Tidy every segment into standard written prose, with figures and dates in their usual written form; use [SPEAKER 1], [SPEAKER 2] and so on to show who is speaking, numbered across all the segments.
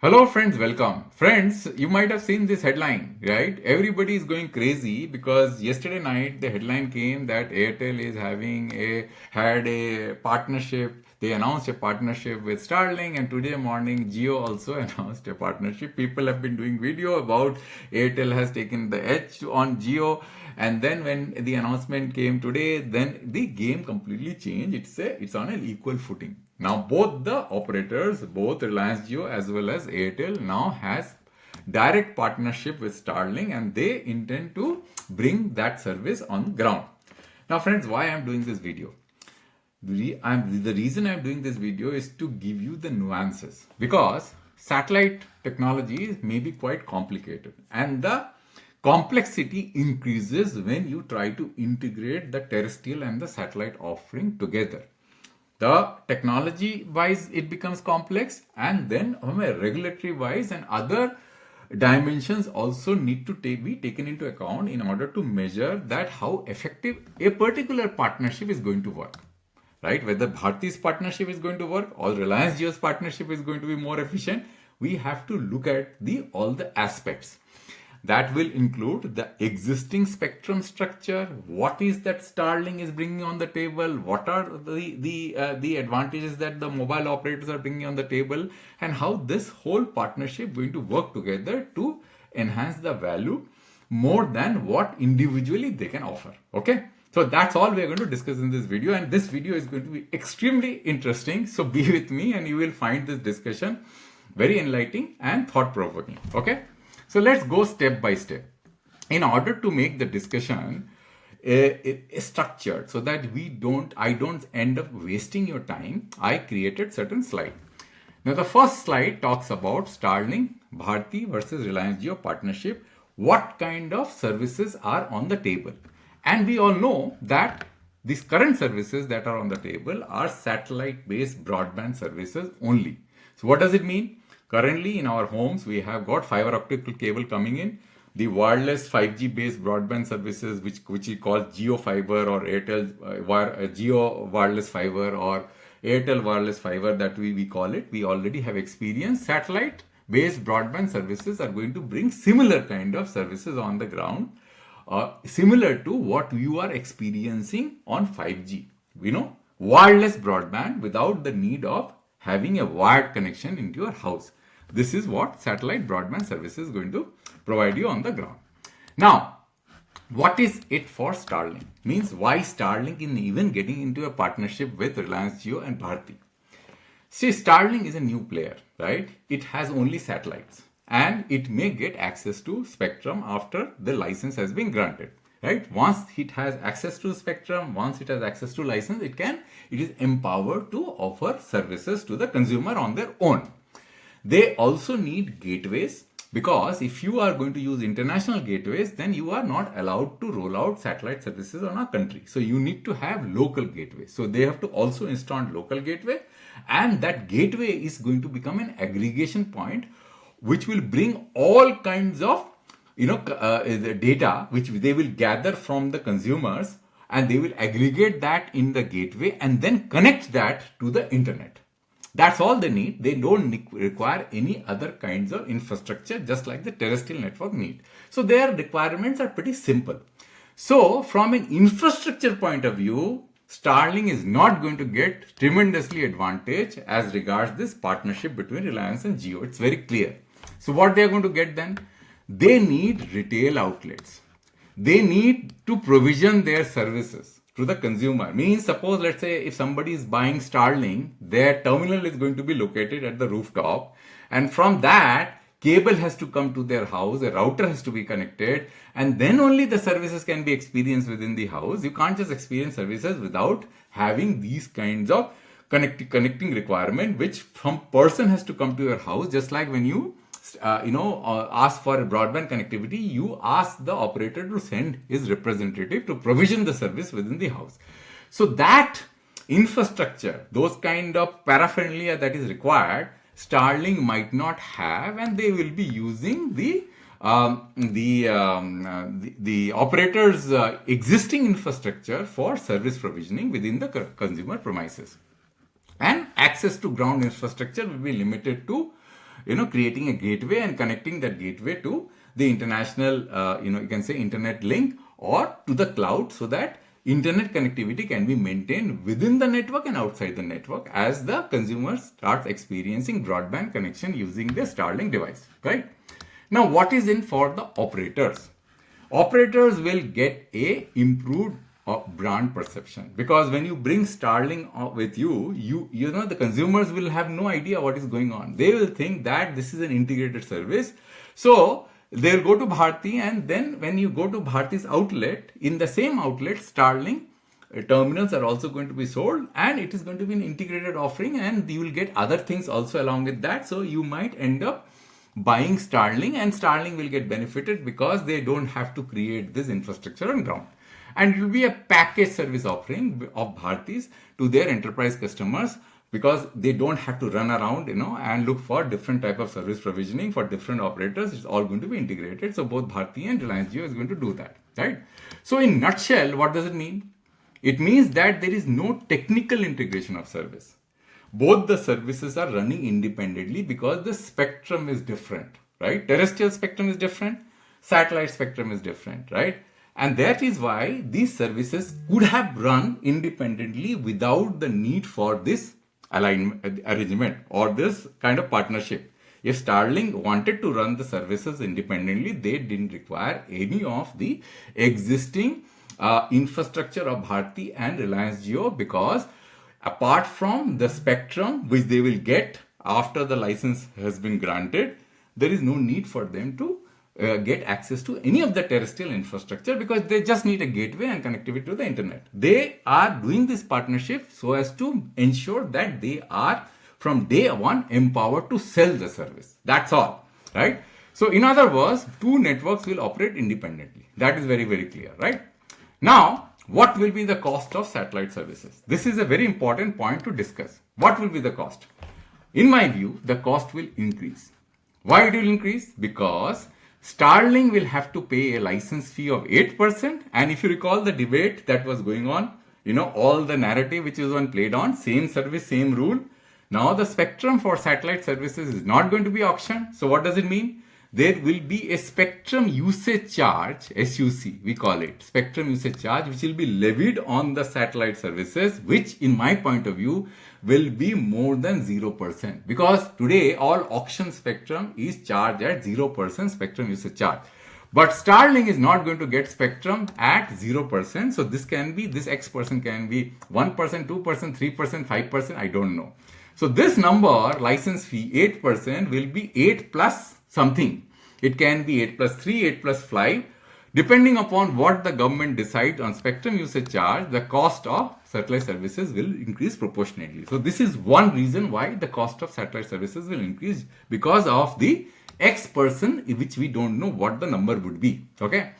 [SPEAKER 1] Hello friends, welcome. Friends, you might have seen this headline, right? Everybody is going crazy because yesterday night the headline came that Airtel is had a partnership. They announced a partnership with Starlink, and today morning Jio also announced a partnership. People have been doing video about Airtel has taken the edge on Jio, and then when the announcement came today, then the game completely changed. It's on an equal footing. Now both the operators, both Reliance Jio as well as Airtel, now has direct partnership with Starlink, and they intend to bring that service on ground. Now friends, why I'm doing this video? The reason I'm doing this video is to give you the nuances, because satellite technology may be quite complicated, and the complexity increases when you try to integrate the terrestrial and the satellite offering together. The technology wise it becomes complex, and then from a regulatory wise and other dimensions also need to be taken into account in order to measure that how effective a particular partnership is going to work, right? Whether Bharti's partnership is going to work or Reliance Jio's partnership is going to be more efficient, we have to look at all the aspects. That will include the existing spectrum structure. What is that Starlink is bringing on the table? What are the advantages that the mobile operators are bringing on the table, and how this whole partnership going to work together to enhance the value more than what individually they can offer. Okay. So that's all we are going to discuss in this video, and this video is going to be extremely interesting. So be with me and you will find this discussion very enlightening and thought-provoking. Okay. So let's go step by step. In order to make the discussion structured so that I don't end up wasting your time, I created certain slides. Now the first slide talks about Starlink, Bharti versus Reliance Jio partnership. What kind of services are on the table? And we all know that these current services that are on the table are satellite-based broadband services only. So what does it mean? Currently in our homes, we have got fiber optical cable coming in. The wireless 5G based broadband services, which we call Jio Fiber or Airtel Jio Wireless Fiber or Airtel Wireless Fiber, that we call it, we already have experience. Satellite based broadband services are going to bring similar kind of services on the ground, similar to what you are experiencing on 5G. Wireless broadband without the need of having a wired connection into your house. This is what satellite broadband service is going to provide you on the ground. Now, what is it for Starlink? Means why Starlink in even getting into a partnership with Reliance Jio and Bharti? See, Starlink is a new player, right? It has only satellites, and it may get access to spectrum after the license has been granted, right? Once it has access to spectrum, once it has access to license, it is empowered to offer services to the consumer on their own. They also need gateways, because if you are going to use international gateways, then you are not allowed to roll out satellite services on our country. So you need to have local gateways. So they have to also install local gateway, and that gateway is going to become an aggregation point, which will bring all kinds of the data which they will gather from the consumers, and they will aggregate that in the gateway and then connect that to the internet. That's all they need. They don't require any other kinds of infrastructure, just like the terrestrial network need. So their requirements are pretty simple. So from an infrastructure point of view, Starlink is not going to get tremendously advantage as regards this partnership between Reliance and Jio. It's very clear. So what they are going to get then? They need retail outlets. They need to provision their services to the consumer. Means, suppose, let's say, if somebody is buying Starlink, their terminal is going to be located at the rooftop, and from that, cable has to come to their house, a router has to be connected, and then only the services can be experienced within the house. You can't just experience services without having these kinds of connecting requirement, which from person has to come to your house. Just like when you ask for a broadband connectivity, you ask the operator to send his representative to provision the service within the house. So that infrastructure, those kind of paraphernalia that is required, Starlink might not have, and they will be using the operator's existing infrastructure for service provisioning within the consumer premises. And access to ground infrastructure will be limited to creating a gateway and connecting that gateway to the international, you can say internet link or to the cloud, so that internet connectivity can be maintained within the network and outside the network as the consumer starts experiencing broadband connection using the Starlink device, right? Now, what is in for the operators? Operators will get a improved brand perception, because when you bring Starlink with you know the consumers will have no idea what is going on. They will think that this is an integrated service. So they'll go to Bharti, and then when you go to Bharti's outlet, in the same outlet, Starlink terminals are also going to be sold, and it is going to be an integrated offering, and you will get other things also along with that. So you might end up buying Starlink, and Starlink will get benefited because they don't have to create this infrastructure on ground. And it will be a package service offering of Bharti's to their enterprise customers, because they don't have to run around, and look for different type of service provisioning for different operators. It's all going to be integrated. So both Bharti and Reliance Jio is going to do that, right? So in nutshell, what does it mean? It means that there is no technical integration of service. Both the services are running independently because the spectrum is different, right? Terrestrial spectrum is different, satellite spectrum is different, right? And that is why these services could have run independently without the need for this arrangement or this kind of partnership. If Starlink wanted to run the services independently, they didn't require any of the existing infrastructure of Bharti and Reliance Jio, because apart from the spectrum which they will get after the license has been granted, there is no need for them to get access to any of the terrestrial infrastructure, because they just need a gateway and connectivity to the internet. They are doing this partnership so as to ensure that they are from day one empowered to sell the service. That's all, right? So in other words, two networks will operate independently. That is very, very clear, right? Now, what will be the cost of satellite services? This is a very important point to discuss. What will be the cost? In my view, the cost will increase. Why it will increase? Because Starlink will have to pay a license fee of 8%. And if you recall the debate that was going on, all the narrative which is played on, same service, same rule. Now the spectrum for satellite services is not going to be auctioned. So what does it mean? There will be a spectrum usage charge, SUC, we call it, spectrum usage charge, which will be levied on the satellite services, which in my point of view will be more than 0%. Because today all auction spectrum is charged at 0% spectrum usage charge. But Starlink is not going to get spectrum at 0%. So this X% can be 1%, 2%, 3%, 5%, I don't know. So this number, license fee, 8%, will be 8 plus something. It can be 8 plus 3, 8 plus 5. Depending upon what the government decides on spectrum usage charge, the cost of satellite services will increase proportionately. So this is one reason why the cost of satellite services will increase, because of the X%, which we don't know what the number would be. Okay.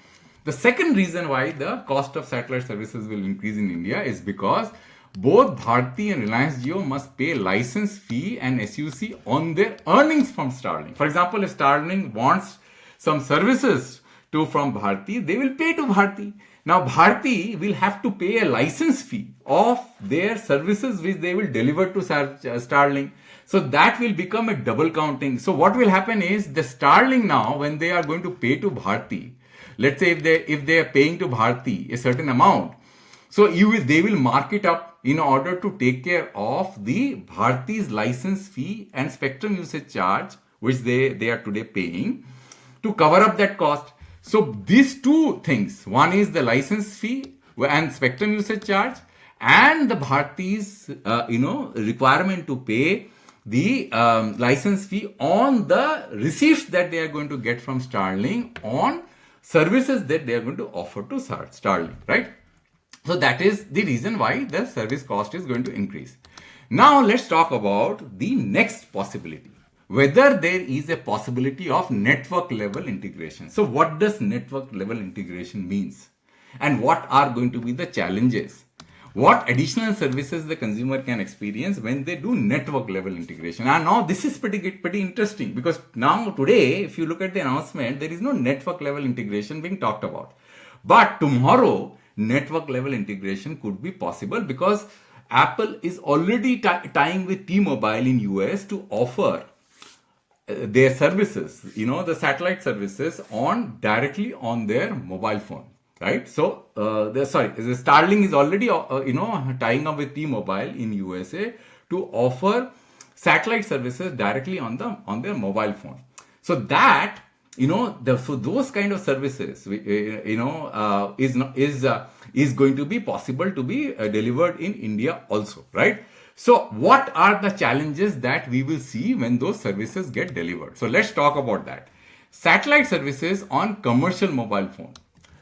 [SPEAKER 1] The second reason why the cost of satellite services will increase in India is because both Bharti and Reliance Jio must pay license fee and SUC on their earnings from Starlink. For example, if Starlink wants some services from Bharti, they will pay to Bharti. Now, Bharti will have to pay a license fee of their services which they will deliver to Starlink. So that will become a double counting. So what will happen is the Starlink now, when they are going to pay to Bharti, let's say if they are paying to Bharti a certain amount, so they will mark it up in order to take care of the Bharti's license fee and spectrum usage charge, which they are today paying, to cover up that cost. So these two things, one is the license fee and spectrum usage charge, and the Bharti's requirement to pay the license fee on the receipts that they are going to get from Starlink on services that they are going to offer to Starlink, right? So that is the reason why the service cost is going to increase. Now let's talk about the next possibility. Whether there is a possibility of network level integration. So what does network level integration means? And what are going to be the challenges? What additional services the consumer can experience when they do network level integration? And now this is pretty interesting, because now today, if you look at the announcement, there is no network level integration being talked about. But tomorrow, network level integration could be possible, because Apple is already tying with T-Mobile in US to offer their services, the satellite services on directly on their mobile phone, right? So, the Starlink is already, tying up with T-Mobile in USA to offer satellite services directly on their mobile phone. So that, so those kind of services, is going to be possible to be delivered in India also, right? So what are the challenges that we will see when those services get delivered? So let's talk about that. Satellite services on commercial mobile phone.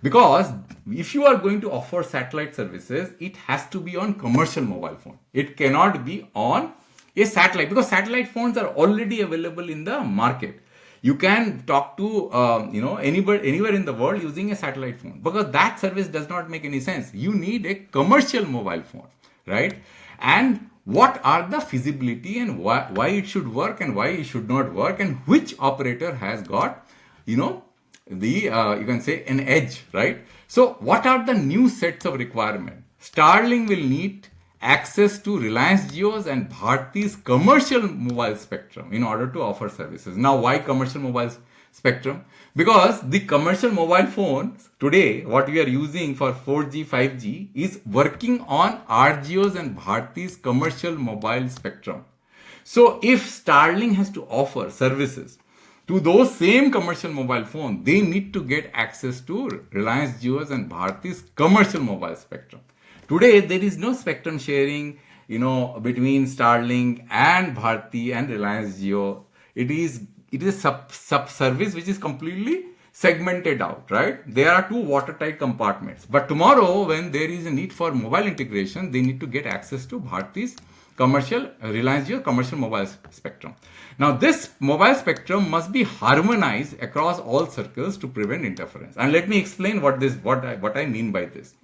[SPEAKER 1] Because if you are going to offer satellite services, it has to be on commercial mobile phone. It cannot be on a satellite, because satellite phones are already available in the market. You can talk to anybody anywhere in the world using a satellite phone, because that service does not make any sense. You need a commercial mobile phone, right? And what are the feasibility and why it should work and why it should not work, and which operator has got you can say an edge, right? So what are the new sets of requirement? Starlink will need access to Reliance Jio's and Bharti's commercial mobile spectrum in order to offer services. Now, why commercial mobile spectrum? Because the commercial mobile phones today, what we are using for 4G, 5G, is working on RJio's and Bharti's commercial mobile spectrum. So if Starlink has to offer services to those same commercial mobile phones, they need to get access to Reliance Jio's and Bharti's commercial mobile spectrum. Today, there is no spectrum sharing, between Starlink and Bharti and Reliance Jio. It is a sub service which is completely segmented out, right? There are two watertight compartments. But tomorrow, when there is a need for mobile integration, they need to get access to Bharti's Reliance Jio commercial mobile spectrum. Now, this mobile spectrum must be harmonized across all circles to prevent interference. And let me explain what I mean by this.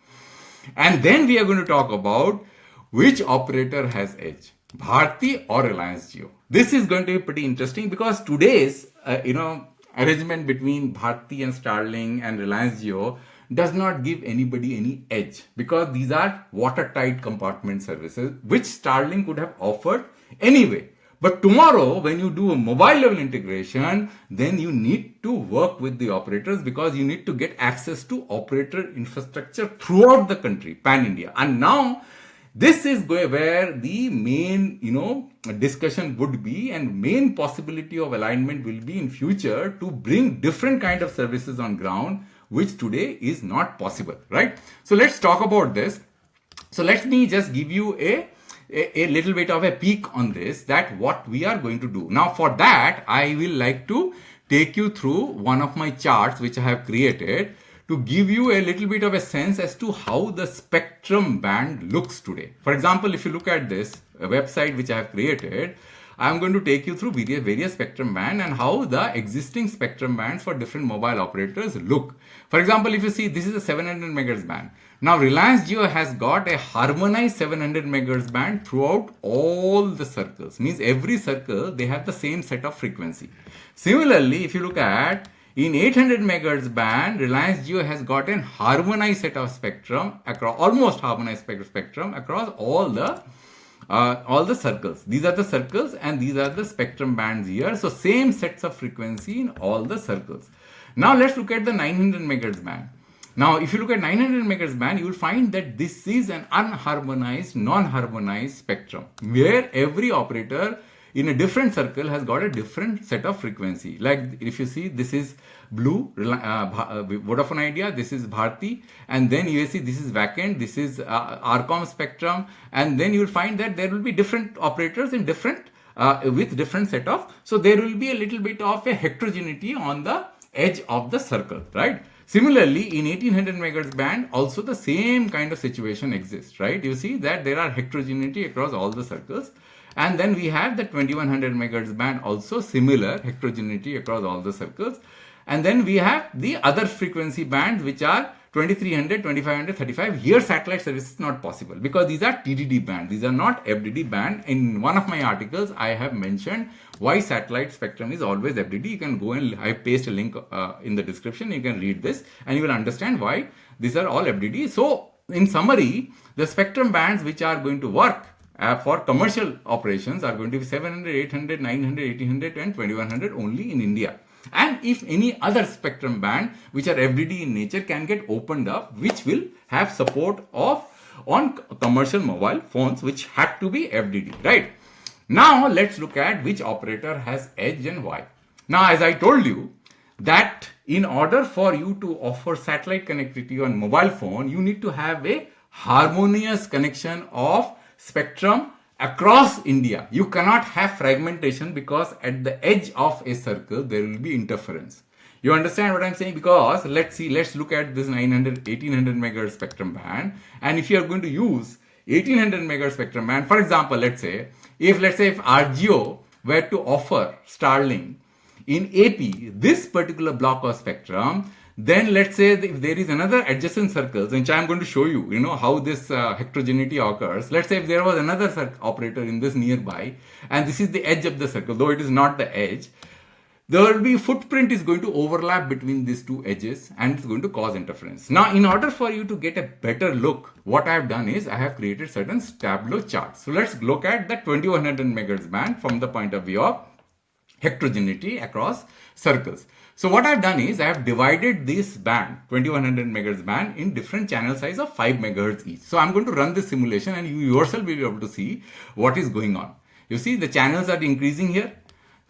[SPEAKER 1] And then we are going to talk about which operator has edge, Bharti or Reliance Jio. This is going to be pretty interesting, because today's arrangement between Bharti and Starlink and Reliance Jio does not give anybody any edge, because these are watertight compartment services which Starlink would have offered anyway. But tomorrow, when you do a mobile level integration, then you need to work with the operators, because you need to get access to operator infrastructure throughout the country, pan-India. And now, this is where the main, discussion would be, and main possibility of alignment will be in future to bring different kind of services on ground, which today is not possible, right? So let's talk about this. So let me just give you a little bit of a peek on this, that what we are going to do. Now, for that, I will like to take you through one of my charts which I have created to give you a little bit of a sense as to how the spectrum band looks today. For example, if you look at this website which I have created, I am going to take you through various spectrum band and how the existing spectrum bands for different mobile operators look. For example, if you see, this is a 700 MHz band. Now, Reliance Jio has got a harmonized 700 MHz band throughout all the circles. Means every circle, they have the same set of frequency. Similarly, if you look at in 800 MHz band, Reliance Jio has got a harmonized set of spectrum across, almost harmonized spectrum across all the circles. These are the circles and these are the spectrum bands here. So same sets of frequency in all the circles. Now let's look at the 900 MHz band. Now, if you look at 900 MHz band, you will find that this is an unharmonized, non-harmonized spectrum, where every operator in a different circle has got a different set of frequency. Like if you see, this is blue, Vodafone Idea, this is Bharti, and then you will see this is vacant, this is Arcom spectrum, and then you will find that there will be different operators in different, with different set of, so there will be a little bit of a heterogeneity on the edge of the circle, right? Similarly, in 1800 MHz band, also the same kind of situation exists, right? You see that there are heterogeneity across all the circles. And then we have the 2100 MHz band, also similar heterogeneity across all the circles. And then we have the other frequency bands, which are 2300, 2500, 35. Here satellite service is not possible because these are TDD band. These are not FDD band. In one of my articles, I have mentioned why satellite spectrum is always FDD. You can go and I paste a link in the description. You can read this and you will understand why these are all FDD. So in summary, the spectrum bands which are going to work for commercial operations are going to be 700, 800, 900, 1800 and 2100 only in India. And if any other spectrum band which are FDD in nature can get opened up, which will have support of on commercial mobile phones which have to be FDD, right? Now let's look at which operator has edge and why. Now, as I told you that in order for you to offer satellite connectivity on mobile phone, you need to have a harmonious connection of spectrum across India. You cannot have fragmentation because at the edge of a circle there will be interference. You understand what I'm saying? Because let's look at this 1800 megahertz spectrum band, and if you are going to use 1800 megahertz spectrum band, for example, let's say if Jio were to offer Starlink in AP this particular block of spectrum, then let's say if there is another adjacent circles, which I'm going to show you, how this heterogeneity occurs. Let's say if there was another operator in this nearby, and this is the edge of the circle, though it is not the edge, there will be footprint is going to overlap between these two edges and it's going to cause interference. Now, in order for you to get a better look, what I have done is I have created certain Tableau charts. So let's look at the 2100 megahertz band from the point of view of heterogeneity across circles. So what I've done is I have divided this band, 2100 megahertz band, in different channel size of 5 megahertz each. So I'm going to run this simulation and you yourself will be able to see what is going on. You see the channels are increasing here,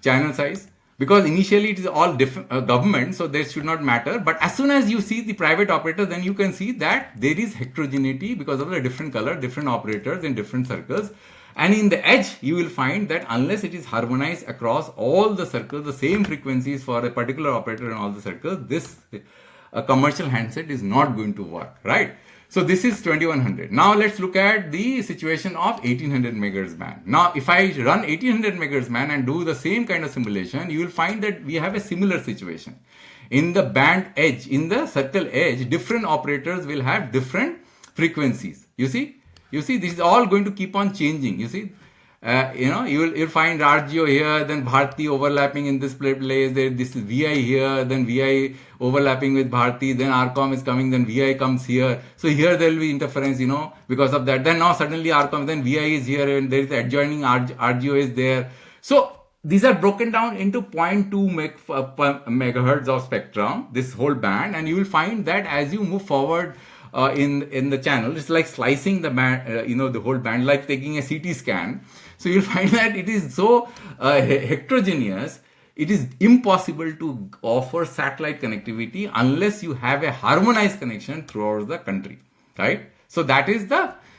[SPEAKER 1] channel size, because initially it is all different government, so this should not matter. But as soon as you see the private operator, then you can see that there is heterogeneity because of the different color, different operators in different circles. And in the edge, you will find that unless it is harmonized across all the circles, the same frequencies for a particular operator in all the circles, this commercial handset is not going to work, right? So this is 2100. Now let's look at the situation of 1800 megahertz band. Now if I run 1800 megahertz band and do the same kind of simulation, you will find that we have a similar situation. In the band edge, in the circle edge, different operators will have different frequencies. You see, this is all going to keep on changing. You see, you'll find Jio here, then Bharti overlapping in this place. This is VI here, then VI overlapping with Bharti, then RCOM is coming, then VI comes here. So here there will be interference, because of that. Then now suddenly RCOM, then VI is here, and there is adjoining Jio is there. So these are broken down into 0.2 megahertz of spectrum, this whole band, and you will find that as you move forward in the channel, it's like slicing the band, the whole band, like taking a CT scan. So you'll find that it is so heterogeneous, it is impossible to offer satellite connectivity unless you have a harmonized connection throughout the country, right? So that is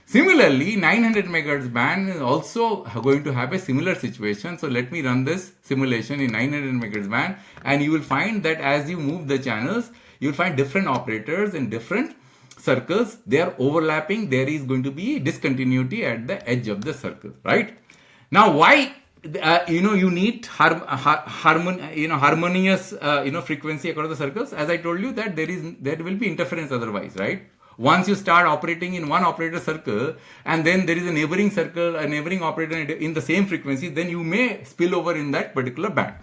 [SPEAKER 1] similarly 900 megahertz band is also going to have a similar situation. So let me run this simulation in 900 megahertz band, and you will find that as you move the channels, you will find different operators in different circles, they are overlapping. There is going to be discontinuity at the edge of the circle, right? Now, why you need harmonious frequency across the circles? As I told you that there will be interference otherwise, right? Once you start operating in one operator circle and then there is a neighboring circle, a neighboring operator in the same frequency, then you may spill over in that particular band.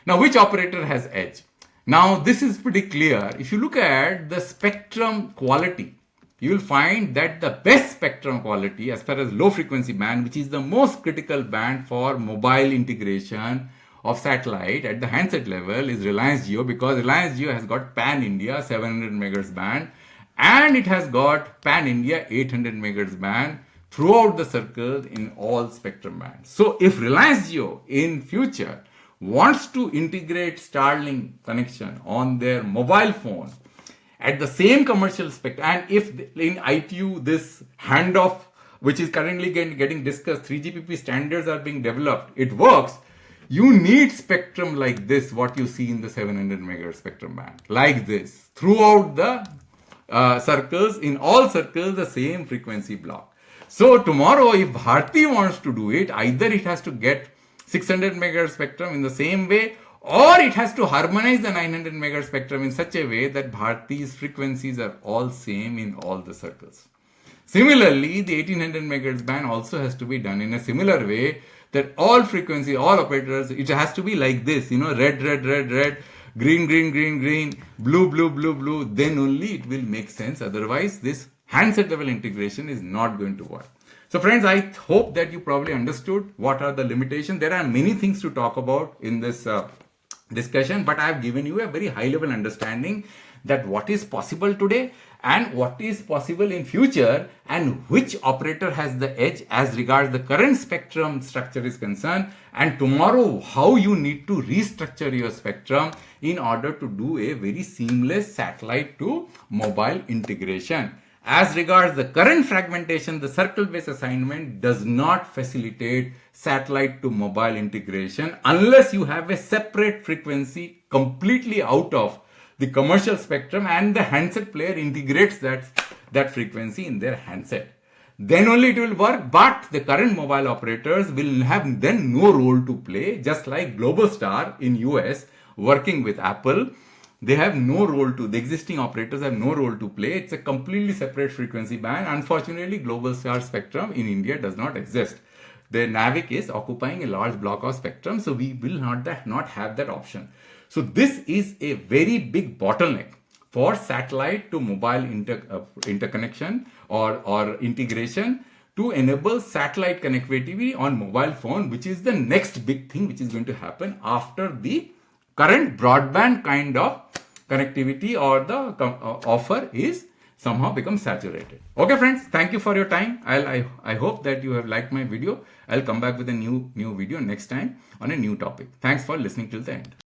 [SPEAKER 1] Now, which operator has edge? Now, this is pretty clear. If you look at the spectrum quality, you will find that the best spectrum quality as far as low frequency band, which is the most critical band for mobile integration of satellite at the handset level, is Reliance Jio, because Reliance Jio has got pan-India 700 megahertz band and it has got pan-India 800 megahertz band throughout the circle in all spectrum bands. So if Reliance Jio in future wants to integrate Starlink connection on their mobile phone at the same commercial spectrum, and if in ITU this handoff, which is currently getting discussed, 3GPP standards are being developed, it works, you need spectrum like this, what you see in the 700 megahertz spectrum band, like this, throughout the circles, in all circles, the same frequency block. So tomorrow, if Bharti wants to do it, either it has to get 600 megahertz spectrum in the same way, or it has to harmonize the 900 megahertz spectrum in such a way that Bharti's frequencies are all same in all the circles. Similarly, the 1800 megahertz band also has to be done in a similar way that all frequency, all operators, it has to be like this, red, red, red, red, green, green, green, green, blue, blue, blue, blue, then only it will make sense. Otherwise, this handset level integration is not going to work. So friends, I hope that you probably understood what are the limitations. There are many things to talk about in this discussion, but I have given you a very high level understanding that what is possible today and what is possible in future, and which operator has the edge as regards the current spectrum structure is concerned, and tomorrow how you need to restructure your spectrum in order to do a very seamless satellite to mobile integration. As regards the current fragmentation, the circle-based assignment does not facilitate satellite to mobile integration unless you have a separate frequency completely out of the commercial spectrum and the handset player integrates that frequency in their handset. Then only it will work, but the current mobile operators will have then no role to play, just like Globalstar in US working with Apple. They have no role to, the existing operators have no role to play. It's a completely separate frequency band. Unfortunately, Globalstar spectrum in India does not exist. The NAVIC is occupying a large block of spectrum, so we will not have that option. So this is a very big bottleneck for satellite to mobile interconnection or integration to enable satellite connectivity on mobile phone, which is the next big thing which is going to happen after the current broadband kind of connectivity or the offer is somehow become saturated. Okay friends, thank you for your time. I hope that you have liked my video. I'll come back with a new video next time on a new topic. Thanks for listening till the end.